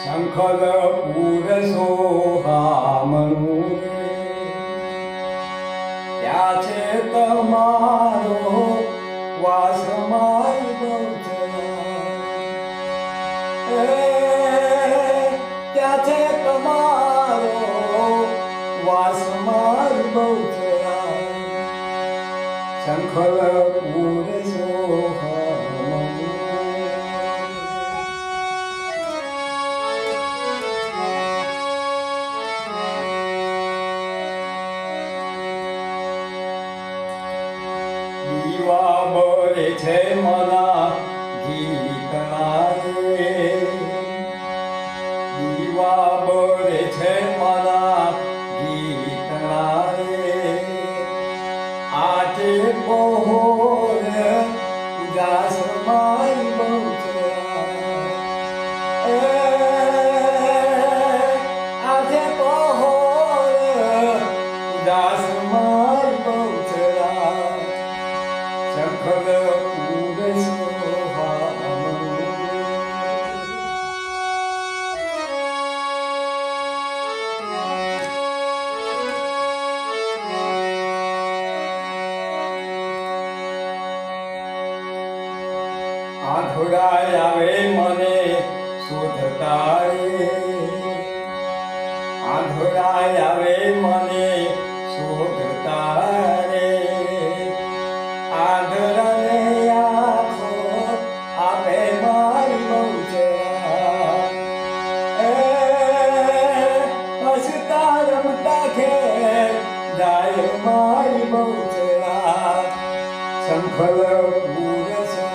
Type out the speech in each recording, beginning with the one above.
શંખલ પૂરસો હામણું ત્યાં છે તમારો વાસ મારી બહુચરા ત્યાં છે તમારો વાસ મારી બહુચરા શંખલ પૂરસો દીવા બળે છે મના ગીતના રે દીવા બળે છે મના ગીતના રે આજે પહોર ઉદાસ મારી બહુચરા આજે પહોર ઉદાસ મારી બહુચરા શંખલ પૂરસો હામણું આંધળાય આવે મને શોધતા રે આંધળાય આવે મને શોધતા રે આંધળાને આંખો આપે મારી બહુચરા હસતા રમતા ઘેર જાય મારી બહુચરા શંખલ પૂરસો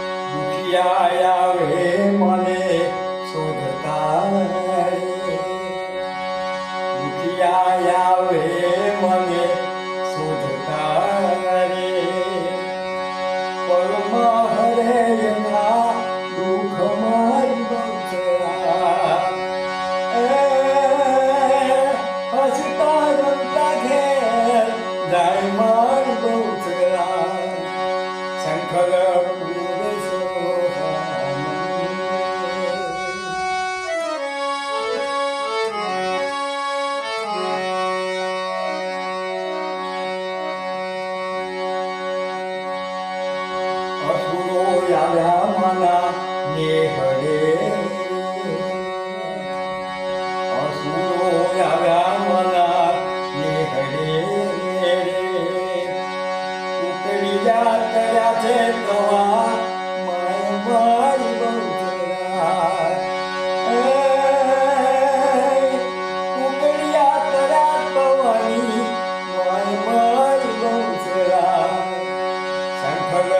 દુખિયા આવે મને શોધતા રે દુખિયા આવે મને શોધતા રે પલમાં હરે એના દુઃખ મારી બહુચરા હસતા રમતા ઘેર જાય મારી બહુચરા શંખલ પૂરસો અસુરો આવ્યા મના નેહળે અસુરો આવ્યા મના નેહળે ઉકળિયા કર્યા છે તવા માય મારી બહુચરા ઉકળિયા કર્યા તવાની માય મારી બહુચરા શંખલ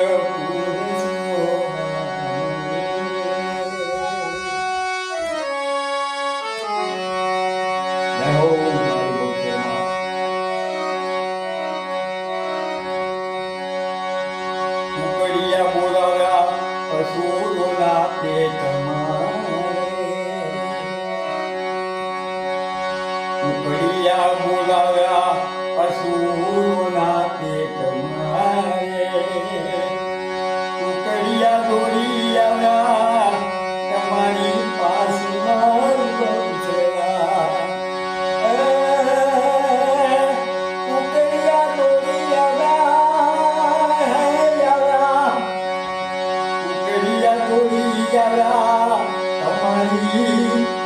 ઉકળિયા બોલાવ્યા અસુરોના પેટમાં ઉકળિયા બોલાવ્યા અસુરોના પેટમાં ઉકળિયા દોડી આવ્યા તમારી પાસે મારી બહુચરા ઉકળિયા દોડી આવ્યા ઉકળિયા દોડી આવ્યા તમારી